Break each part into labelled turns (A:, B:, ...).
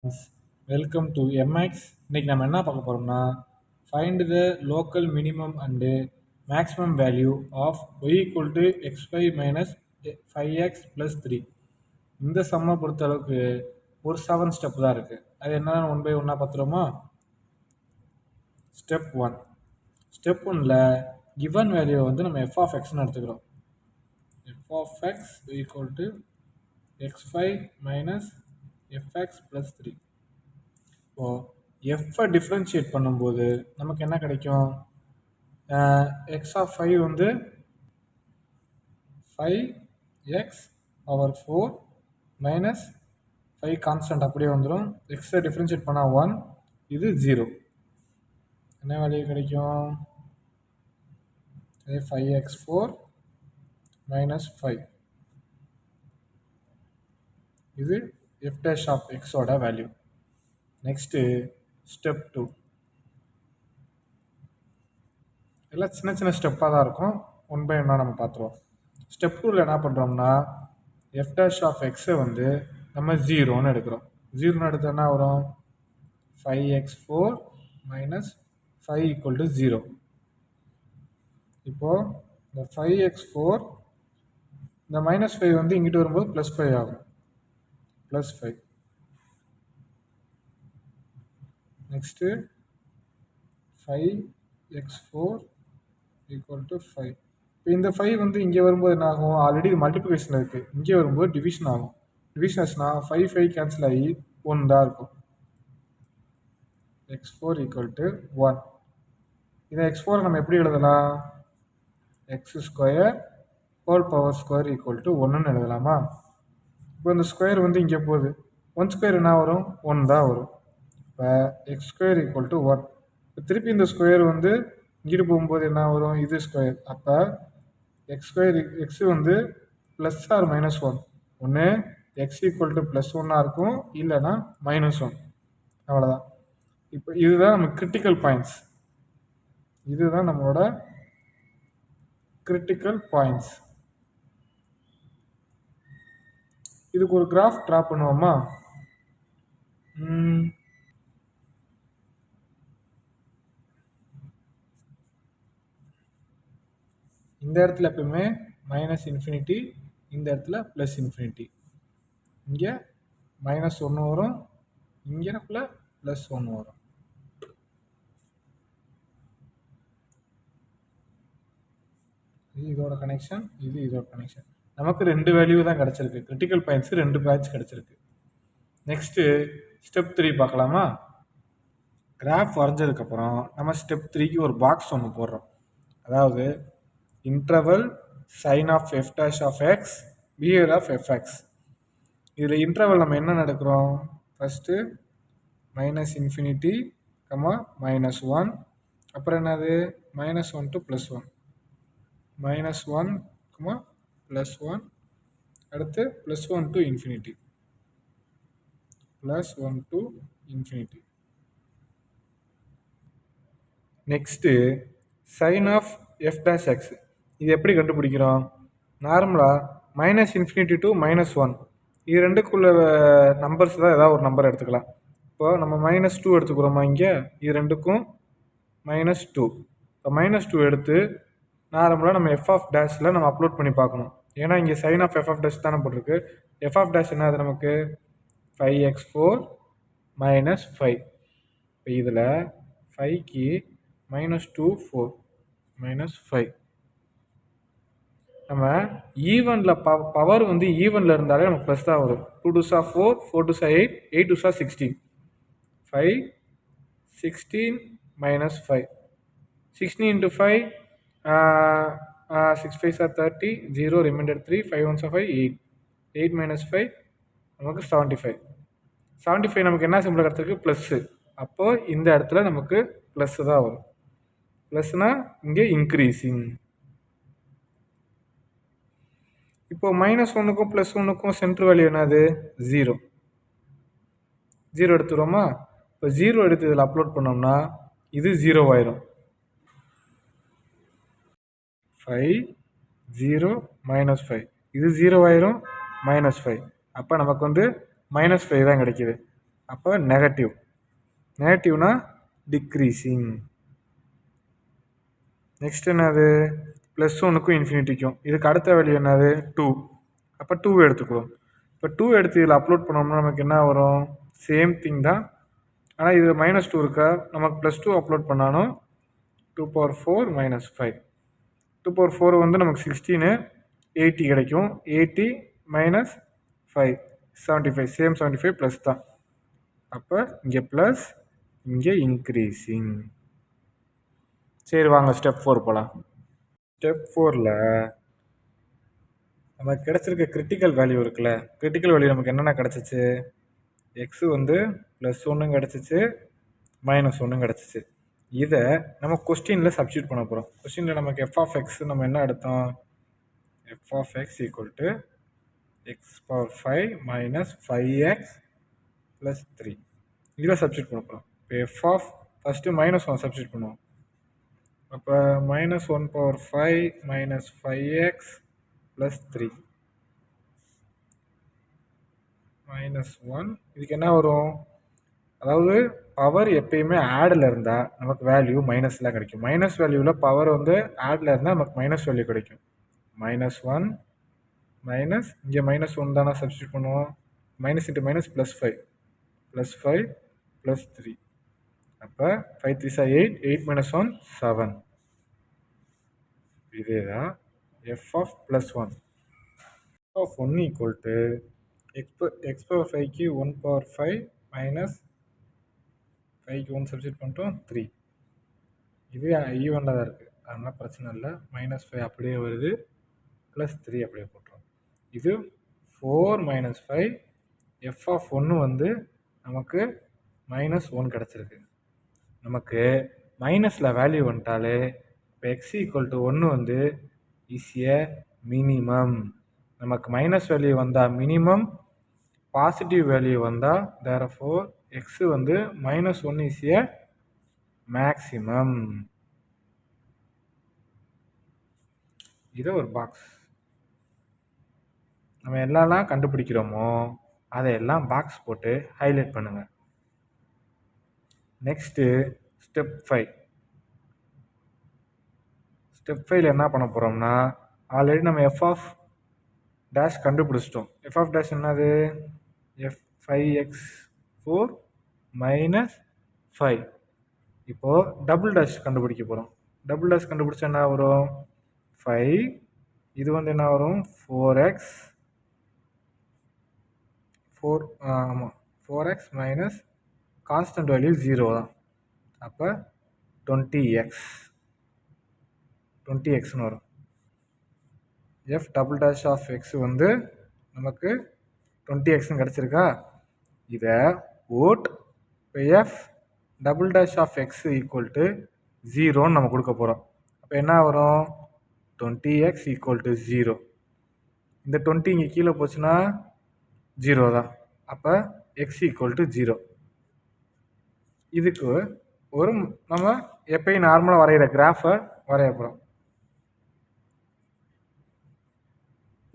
A: Welcome to MX. இன்னைக்கு நம்ம என்ன பார்க்க போறோம்னா find the local minimum and maximum value of y equal to x5 minus 5x plus 3. இந்த சம்மை பொறுத்த அளவுக்கு ஒரு 7 ஸ்டெப் தான் இருக்குது. அது என்னென்னு ஒன் பை ஒன்னாக பார்த்துருவோமா? ஸ்டெப் 1. ஸ்டெப் 1ல் கிவன் வேல்யூவை வந்து நம்ம f of xன்னு எடுத்துக்கிறோம். f of x equal to x5 minus fx plus 3. இப்போது எஃப்பை டிஃப்ரென்ஷியேட் பண்ணும்போது நமக்கு என்ன கிடைக்கும்? எக்ஸ் ஆஃப் 5 வந்து 5x/4 மைனஸ் 5 கான்ஸ்டன்ட் அப்படியே வந்துடும். எக்ஸை டிஃப்ரென்ஷியேட் பண்ணால் 1, இது 0. என்ன வேல்யூ கிடைக்கும்? 5x4 மைனஸ் 5, இது எஃப் டேஷ் ஆஃப் எக்ஸோட வேல்யூ. Next step 2. எல்லாம் சின்ன சின்ன ஸ்டெப்பாக தான் இருக்கும். ஒன் பை ஒன்னாக நம்ம பார்த்துருவோம். ஸ்டெப் 2ல் என்ன பண்ணுறோம்னா எஃப் டேஷ் ஆஃப் எக்ஸை வந்து நம்ம 0ன்னு எடுக்கிறோம். 0ன்னு எடுத்தால் என்ன வரும்? 5x4 minus 5 equal to 0. இப்போது இந்த 5x4 இந்த மைனஸ் 5 வந்து இங்கிட்டு வரும்போது ப்ளஸ் 5 ஆகும். Plus 5. Next 5x4 equal to 5. இப்போ இந்த 5 வந்து இங்கே வரும்போது என்ன ஆகும்? ஆல்ரெடி இது மல்டிப்ளிகேஷன் இருக்குது. இங்கே வரும்போது டிவிஷன் ஆகும். டிவிஷன் ஆச்சுன்னா 5 கேன்சல் ஆகி 1 தான் இருக்கும். x4 equal to 1. இதை x4 நம்ம எப்படி எழுதலாம்? x² whole power square equal to 1ன்னு எழுதலாமா? இப்போ இந்த ஸ்கொயர் வந்து இங்கே போகுது. 1 ஸ்கொயர் என்ன வரும்? 1 தான் வரும். இப்போ x² ஈக்குவல் டு 1. இப்போ திருப்பி இந்த ஸ்கொயர் வந்து இங்கிட்டு போகும்போது என்ன வரும்? இது ஸ்கொயர். அப்போ எக்ஸ் வந்து ப்ளஸ் ஆர் மைனஸ் 1. ஒன்று எக்ஸ் ஈக்குவல் டு ப்ளஸ் 1ஆக இருக்கும், இல்லைன்னா -1. அவ்வளோதான். இப்போ இதுதான் நம்ம கிரிட்டிக்கல் பாயிண்ட்ஸ். இதுதான் நம்மளோட கிரிட்டிக்கல் பாயிண்ட்ஸ். இதுக்கு ஒரு கிராஃப் ட்ரா பண்ணுவோமா? இந்த இடத்துல எப்பவுமே மைனஸ் இன்ஃபினிட்டி, இந்த இடத்துல ப்ளஸ் இன்ஃபினிட்டி. இங்கே -1 வரும், இங்கே ப்ளஸ் 1 வரும். இது இதோட கனெக்ஷன், இது இதோட கனெக்ஷன். நமக்கு 2 வேல்யூ தான் கிடச்சிருக்கு. கிரிட்டிக்கல் பாயிண்ட்ஸ் 2 பேட்ச் கிடச்சிருக்கு. நெக்ஸ்ட்டு ஸ்டெப் 3 பார்க்கலாமா? கிராஃப் வரைஞ்சதுக்கப்புறம் நம்ம ஸ்டெப் 3க்கு ஒரு பாக்ஸ் ஒன்று போடுறோம். அதாவது interval sign of f dash of x, behaviour of f x. இதில் இன்டர்வல் நம்ம என்ன நடக்கிறோம்? ஃபஸ்ட்டு -∞, -1, அப்புறம் என்னது? -1 to +1, -1, +1, அடுத்து +1 to ∞, +1 to ∞. Next sign of f dash x. இது எப்படி கண்டுபிடிக்கிறோம்? நார்மலாக -∞ to -1, இது ரெண்டுக்குள்ள நம்பர்ஸ் தான் ஏதாவது ஒரு நம்பர் எடுத்துக்கலாம். இப்போ நம்ம -2 எடுத்துக்கிறோமா? இங்கே இது ரெண்டுக்கும் -2. இப்போ -2 எடுத்து நார்மலாக நம்ம எஃப் ஆஃப் டேஷில் நம்ம அப்லோட் பண்ணி பார்க்கணும். ஏன்னா இங்கே sign of f of dash தானே போட்டிருக்கு. எஃப் ஆஃப் டேஷ் என்ன? அது நமக்கு 5x4 மைனஸ் 5. இப்போ இதில் 5க்கு -2 4 -5. நம்ம ஈவனில் பவர் வந்து ஈவனில் இருந்தாலே நமக்கு ப்ளஸ் தான் வரும். 2 2s are 4, 4 2s are 8, 8 2s are 16. 5 16 minus 5. 16 into 5, 6 5s are 30, 0 remainder 3, 5 1s are 5, 8. 8 minus 5 நமக்கு 75. 75 நமக்கு என்ன சிம்பிள் கிடச்சிருக்கு? ப்ளஸ்ஸு. அப்போது இந்த இடத்துல நமக்கு ப்ளஸ்ஸு தான் வரும். ப்ளஸ்னால் இங்கே இன்க்ரீஸிங். இப்போது -1க்கும் +1க்கும் சென்ட்ரு வேல்யூ என்னது? 0. 0 எடுத்துக்கிறோமா? இப்போ 0 எடுத்து இதில் அப்லோட் பண்ணோம்னா இது 0 ஆயிரும். 5 0 -5, இது 0 ஆயிரும், -5. அப்போ நமக்கு வந்து -5 தான் கிடைக்கிது. அப்போ நெகட்டிவ். நெகட்டிவ்னா டிக்ரீசிங். நெக்ஸ்ட் என்னது? +1க்கும் இன்ஃபினிட்டிக்கும். இதுக்கு அடுத்த வேல்யூ என்னது? 2. அப்போ 2 எடுத்துக்கிறோம். இப்போ 2 எடுத்து இதில் அப்லோட் பண்ணோம்னா நமக்கு என்ன வரும்? சேம் திங் தான். ஆனால் இது -2 இருக்கா, நமக்கு +2 அப்லோட் பண்ணாலும் 2⁴ -5. 2⁴ வந்து நமக்கு 16, 80 கிடைக்கும். 80 - 5 75. சேம் 75 ப்ளஸ் தான். அப்போ இங்கே ப்ளஸ், இங்கே இன்க்ரீஸிங். சரி வாங்க ஸ்டெப் 4 போகலாம். ஸ்டெப் 4ல் நமக்கு கிடச்சிருக்க கிரிட்டிக்கல் வேல்யூ இருக்குல்ல, கிரிட்டிக்கல் வேல்யூ நமக்கு என்னென்ன கிடச்சிச்சு? எக்ஸு வந்து +1 கிடச்சிச்சு, -1 கிடச்சிச்சு. இதை நம்ம கொஸ்டினில் சப்ஸ்டியூட் பண்ண போகிறோம். கொஸ்டினில் நமக்கு f(x) நம்ம என்ன எடுத்தோம்? f(x) = x⁵ - 5x + 3. இதில் சப்ஸ்டியூட் பண்ண போகிறோம். இப்போ ஃபஸ்ட்டு -1 சப்ஸ்டியூட் பண்ணுவோம். அப்போ -1⁵ - 5x + 3 -1. இதுக்கு என்ன வரும்? அதாவது பவர் எப்பயுமே ஆடில் இருந்தால் நமக்கு வேல்யூ மைனஸில் கிடைக்கும். மைனஸ் வேல்யூவில் பவர் வந்து ஆடில் இருந்தால் நமக்கு மைனஸ் வேல்யூ கிடைக்கும். -1 மைனஸ் இங்கே -1 தானே சப்ஸ்டியூட் பண்ணுவோம். -(-) +5 +5 +3. அப்போ 5 3 8, 8 - 1 7. இதே தான் f(+1). f(1) = x⁵க்கு 1⁵ - 5க்கு 1 சப்ஸ்டியூட் பண்ணிட்டோம் 3. இது ஈவனில் தான் இருக்குது, அதனால் பிரச்சனை இல்லை. -5 அப்படியே வருது, +3 அப்படியே போட்டுரும். இது 4 - 5. f(1) வந்து நமக்கு -1 கிடச்சிருக்கு. நமக்கு மைனஸில் வேல்யூ வந்துட்டாலே இப்போ x = 1 வந்து இஸ் எ மினிமம். நமக்கு மைனஸ் வேல்யூ வந்தால் மினிமம், பாசிட்டிவ் வேல்யூ வந்தால் தேர்ஃபோர் x வந்து -1 இஸ் எ மேக்ஸிமம். இது ஒரு பாக்ஸ். நம்ம என்னெல்லாம் கண்டுபிடிக்கிறோமோ அதையெல்லாம் பாக்ஸ் போட்டு ஹைலைட் பண்ணுங்கள். Next step 5. ஸ்டெப் 5ல் என்ன பண்ண போகிறோம்னா, ஆல்ரெடி நம்ம f(' கண்டுபிடிச்சிட்டோம். f(' என்னது? f(5x4 - 5). இப்போது டபுள்' கண்டுபிடிக்க போகிறோம். டபுள்' கண்டுபிடிச்சா என்ன வரும்? 5. இது வந்து என்ன வரும்? 4x 4x - கான்ஸ்டன்ட் வேல்யூ 0 தான். அப்போ 20xன்னு வரும். f("x) வந்து நமக்கு 20xன்னு கிடச்சிருக்கா? இதை ஓட் இப்போ f("x) = 0ன்னு நம்ம கொடுக்க போகிறோம். அப்போ என்ன வரும்? 20x = 0. இந்த 20 இங்கே கீழே போச்சுன்னா 0 தான். அப்போ x = 0. இதுக்கு ஒரு நம்ம எப்பயும் நார்மலாக வரைகிற கிராஃபை வரைய போகிறோம்.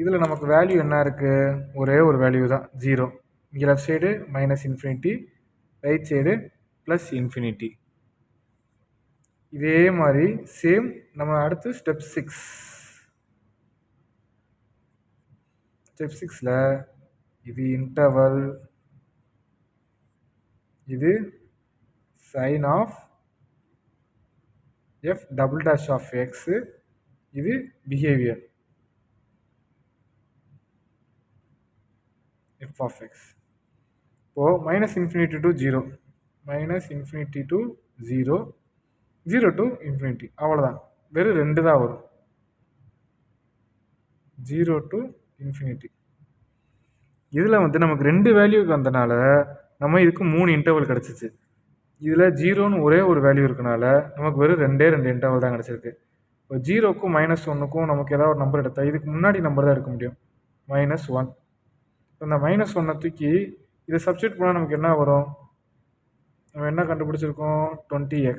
A: இதில் நமக்கு வேல்யூ என்ன இருக்குது? ஒரே ஒரு வேல்யூ தான், 0. இங்கே லெஃப்ட் சைடு -∞, ரைட் சைடு +∞. இதே மாதிரி சேம் நம்ம அடுத்து ஸ்டெப் 6. ஸ்டெப் 6ல் இது இன்டர்வல், இது சைன் ஆஃப் f("x), இது பிஹேவியர் f(x). இப்போது -∞ to 0, -∞ to 0, 0 to ∞. அவ்வளோதான், வெறும் 2 தான் வரும். 0 to ∞. இதில் வந்து நமக்கு 2 வேல்யூக்கு வந்தனால நம்ம இதுக்கு 3 இன்டர்வல் கிடச்சிச்சு. இதில் 0ன்னு ஒரே ஒரு வேல்யூ இருக்கனால நமக்கு வெறும் 2 இன்டர்வல் தான் கிடச்சிருக்கு. இப்போ 0க்கும் -1க்கும் நமக்கு ஏதாவது ஒரு நம்பர் எடுத்தால் இதுக்கு முன்னாடி நம்பர் தான் எடுக்க முடியும், -1. இந்த -1 தூக்கி இதை சப்ஸ்டியூட் பண்ணால் நமக்கு என்ன வரும்? நம்ம என்ன கண்டுபிடிச்சிருக்கோம்? 20x.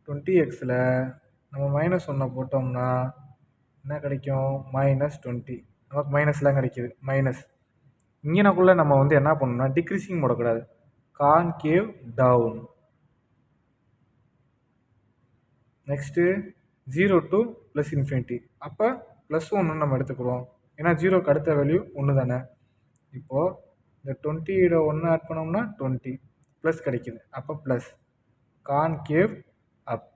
A: 20xல் நம்ம -1 போட்டோம்னா என்ன கிடைக்கும்? -20. நமக்கு மைனஸ்லாம் கிடைக்கிது, மைனஸ் இங்கனக்குள்ளே நம்ம வந்து என்ன பண்ணணும்னா டிக்ரீசிங் போடக்கூடாது, கான்கேவ் டவுன். Next 0 to +∞. அப்போ +1 நம்ம எடுத்துக்கிறோம், ஏன்னா 0க்கு அடுத்த வேல்யூ 1 தானே. இப்போது இந்த 20 1 ஆட் பண்ணோம்னா 20 ப்ளஸ் கிடைக்குது, அப்போ ப்ளஸ் கான்கேவ் அப்.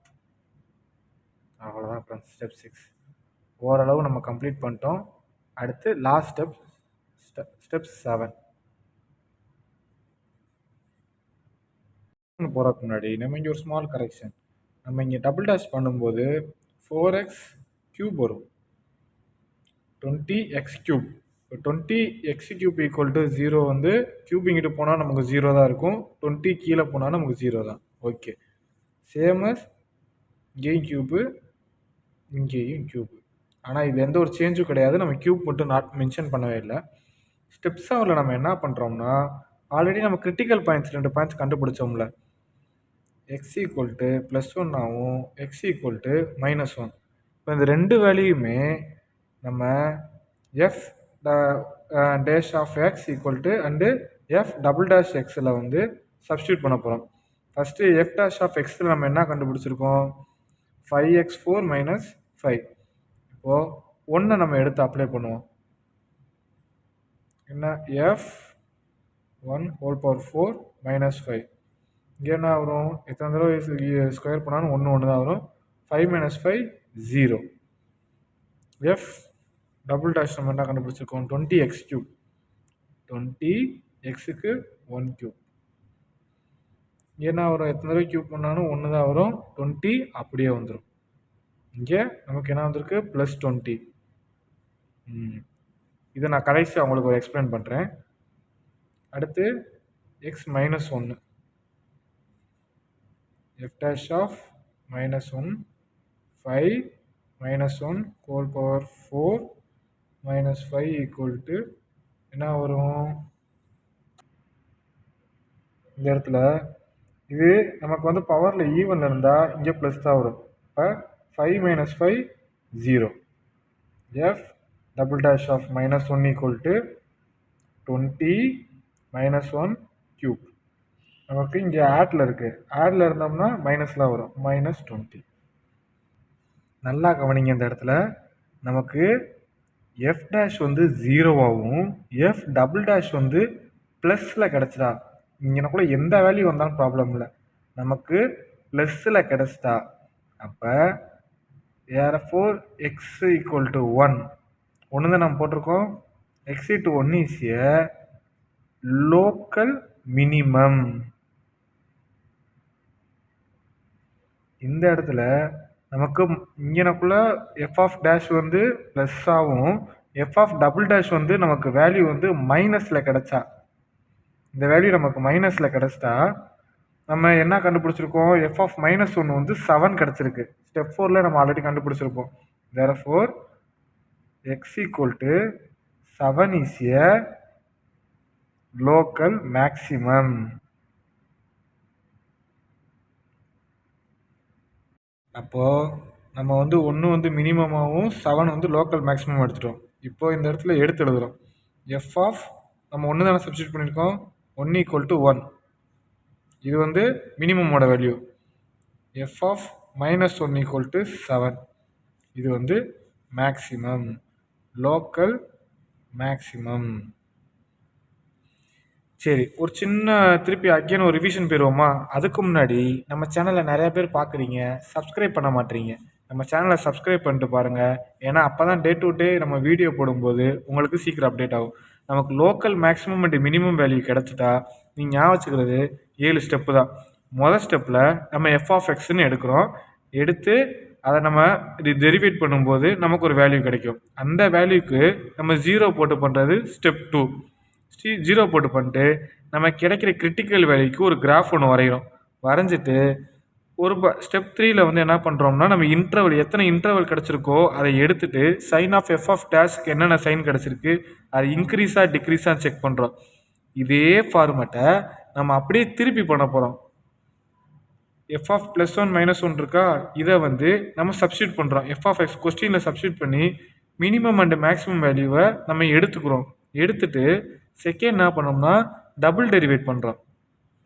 A: அவ்வளோதான் ஃப்ரெண்ட்ஸ், ஸ்டெப் 6 ஓரளவு நம்ம கம்ப்ளீட் பண்ணிட்டோம். அடுத்து லாஸ்ட் ஸ்டெப் 7 போகிறதுக்கு முன்னாடி நம்ம இங்கே ஒரு ஸ்மால் கரெக்ஷன். நம்ம இங்கே டபுள் டேஷ் பண்ணும்போது 4x³ வரும், 20x³ 20x³ = 0 வந்து கியூப் இங்கிட்டு போனால் நமக்கு 0 தான் இருக்கும், 20 கீழே போனால் நமக்கு 0 தான். ஓகே, சேமஸ் இங்கேயும் கியூபு இங்கேயும் கியூபு, ஆனால் இது எந்த ஒரு சேஞ்சும் கிடையாது. நம்ம கியூப் மட்டும் நாட் மென்ஷன் பண்ணவே இல்லை. ஸ்டெப் 7ல் நம்ம என்ன பண்ணுறோம்னா, ஆல்ரெடி நம்ம கிரிட்டிக்கல் பாயிண்ட்ஸ் 2 பாயிண்ட்ஸ் கண்டுபிடிச்சோம்ல, x = +1 ஆகும், x = -1. இப்போ இந்த 2 வேல்யூமே நம்ம f dash of x = and f double dash xல வந்து சப்ஸ்டியூட் பண்ண போகிறோம். ஃபஸ்ட்டு f dash of xல நம்ம என்ன கண்டுபிடிச்சிருக்கோம், 5x4 - 5. இப்போது 1 நம்ம எடுத்து அப்ளை பண்ணுவோம், என்ன f1 whole power 4 - 5. இங்கே என்ன வரும், எத்தனை தடவை ஸ்கொயர் பண்ணாலும் 1 தான் வரும். 5 - 5 0. f டபுள் டேஷ் நம்ம என்ன கண்டுபிடிச்சிருக்கோம், 20x³. 20xக்கு 1³ இங்கே என்ன வரும், எத்தனை தடவை க்யூப் பண்ணாலும் 1 தான் வரும், 20 அப்படியே வந்துடும். இங்கே நமக்கு என்ன வந்திருக்கு, +20. இதை நான் கடைசி அவங்களுக்கு ஒரு எக்ஸ்பிளைன் பண்ணுறேன். அடுத்து x -1, f dash of -1 5 -1 whole power 4 -5 = என்ன வரும், இந்த இடத்துல இது நமக்கு வந்து பவரில் ஈவனில் இருந்தால் இங்கே ப்ளஸ் தான் வரும். இப்போ 5 - 5 0. f double dash of -1 = 20 -1³ நமக்கு இங்கே ஆட்டில் இருக்குது, ஆட்டில் இருந்தோம்னா மைனஸில் வரும், -20. நல்லா கவனிங்க, இந்த இடத்துல நமக்கு f dash வந்து 0ஆகவும் f double dash வந்து ப்ளஸில் கிடச்சிட்டா, இங்கே கூட எந்த வேல்யூ வந்தாலும் ப்ராப்ளம் இல்லை, நமக்கு ப்ளஸில் கிடச்சிட்டா அப்போ therefore x = 1 தான் நம்ம போட்டிருக்கோம். x = 1 is a local minimum. இந்த இடத்துல நமக்கு இங்கனக்குள்ள f of dash வந்து ப்ளஸ் ஆகும், f of double dash வந்து நமக்கு வேல்யூ வந்து மைனஸில் கிடச்சா, இந்த வேல்யூ நமக்கு மைனஸில் கிடச்சிட்டா நம்ம என்ன கண்டுபிடிச்சிருக்கோம், f of -1 வந்து 7 கிடச்சிருக்கு. ஸ்டெப் 4ல் நம்ம already கண்டுபிடிச்சிருப்போம். therefore x = 7 is a local maximum. அப்போது நம்ம வந்து 1 வந்து மினிமமாகவும் 7 வந்து லோக்கல் மேக்ஸிமம் எடுத்துட்டோம். இப்போ இந்த இடத்துல எடுத்து எழுதுகிறோம், f of நம்ம 1 தானே சப்ஸ்டியூட் பண்ணியிருக்கோம், 1 = 1. இது வந்து மினிமமோட வேல்யூ. f of -1 = 7. இது வந்து மேக்ஸிமம், லோக்கல் மேக்ஸிமம். சரி, ஒரு சின்ன திருப்பி அகைன் ஒரு ரிவிஷன் போயிடுவோமா. அதுக்கு முன்னாடி நம்ம சேனலை நிறைய பேர் பார்க்குறீங்க, சப்ஸ்கிரைப் பண்ண மாட்டீங்க. நம்ம சேனலை சப்ஸ்கிரைப் பண்ணிட்டு பாருங்கள், ஏன்னா அப்போ தான் டே டு டே நம்ம வீடியோ போடும்போது உங்களுக்கு சீக்கிரம் அப்டேட் ஆகும். நமக்கு local maximum and minimum value கிடச்சிட்டா நீங்கள் ஞாபகம் வச்சுக்கிறது 7 ஸ்டெப்பு தான். முதல் ஸ்டெப்பில் நம்ம f of xன்னு எடுக்கிறோம், எடுத்து அதை நம்ம டெரிவேட் பண்ணும்போது நமக்கு ஒரு வேல்யூ கிடைக்கும். அந்த வேல்யூக்கு நம்ம 0 போட்டு பண்ணுறது ஸ்டெப் 2. 0 போட்டு பண்ணிட்டு நம்ம கிடைக்கிற கிரிட்டிக்கல் வேல்யூக்கு ஒரு கிராஃப் ஒன்று வரைகிறோம். வரைஞ்சிட்டு ஒரு ஸ்டெப் 3ல் வந்து என்ன பண்ணுறோம்னா, நம்ம இன்டர்வல் எத்தனை இன்டர்வல் கிடச்சிருக்கோ அதை எடுத்துகிட்டு சைன் ஆஃப் f of டேஷ்க்கு என்னென்ன சைன் கிடச்சிருக்கு, அது இன்க்ரீஸாக டிக்ரீஸாக செக் பண்ணுறோம். இதே ஃபார்மேட்டை நம்ம அப்படியே திருப்பி பண்ண போகிறோம். f of +1 -1 இருக்கா, இதை வந்து நம்ம சப்ஸ்டியூட் பண்ணுறோம். f of x கொஸ்டினில் சப்ஸ்டியூட் பண்ணி மினிமம் அண்ட் மேக்ஸிமம் வேல்யூவை நம்ம எடுத்துக்கிறோம். எடுத்துகிட்டு செகண்ட் என்ன பண்ணோம்னா டபுள் டெரிவேட் பண்ணுறோம்.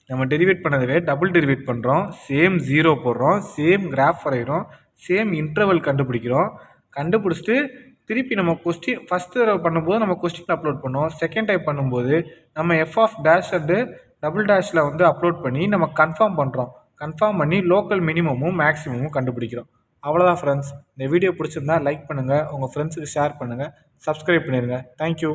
A: நம்ம டெரிவேட் பண்ணதவே டபுள் டெரிவேட் பண்ணுறோம். சேம் 0 போடுறோம், சேம் கிராஃப் வரைகிறோம், சேம் இன்டர்வல் கண்டுபிடிக்கிறோம். கண்டுபிடிச்சிட்டு திருப்பி நம்ம கொஸ்டின் ஃபஸ்ட் தடவை பண்ணும்போது நம்ம கொஸ்டின் அப்லோட் பண்ணோம். செகண்ட் டைப் பண்ணும்போது நம்ம f of dash and double டேஷில் வந்து அப்லோட் பண்ணி நம்ம கன்ஃபார்ம் பண்ணுறோம். கன்ஃபார்ம் பண்ணி லோக்கல் மினிமமும் மேக்ஸிமமும் கண்டுபிடிக்கிறோம். அவ்வளோதான் ஃப்ரெண்ட்ஸ். இந்த வீடியோ பிடிச்சிருந்தா லைக் பண்ணுங்கள், உங்கள் ஃப்ரெண்ட்ஸுக்கு ஷேர் பண்ணுங்கள், சப்ஸ்கிரைப் பண்ணிடுங்க. தேங்க்யூ.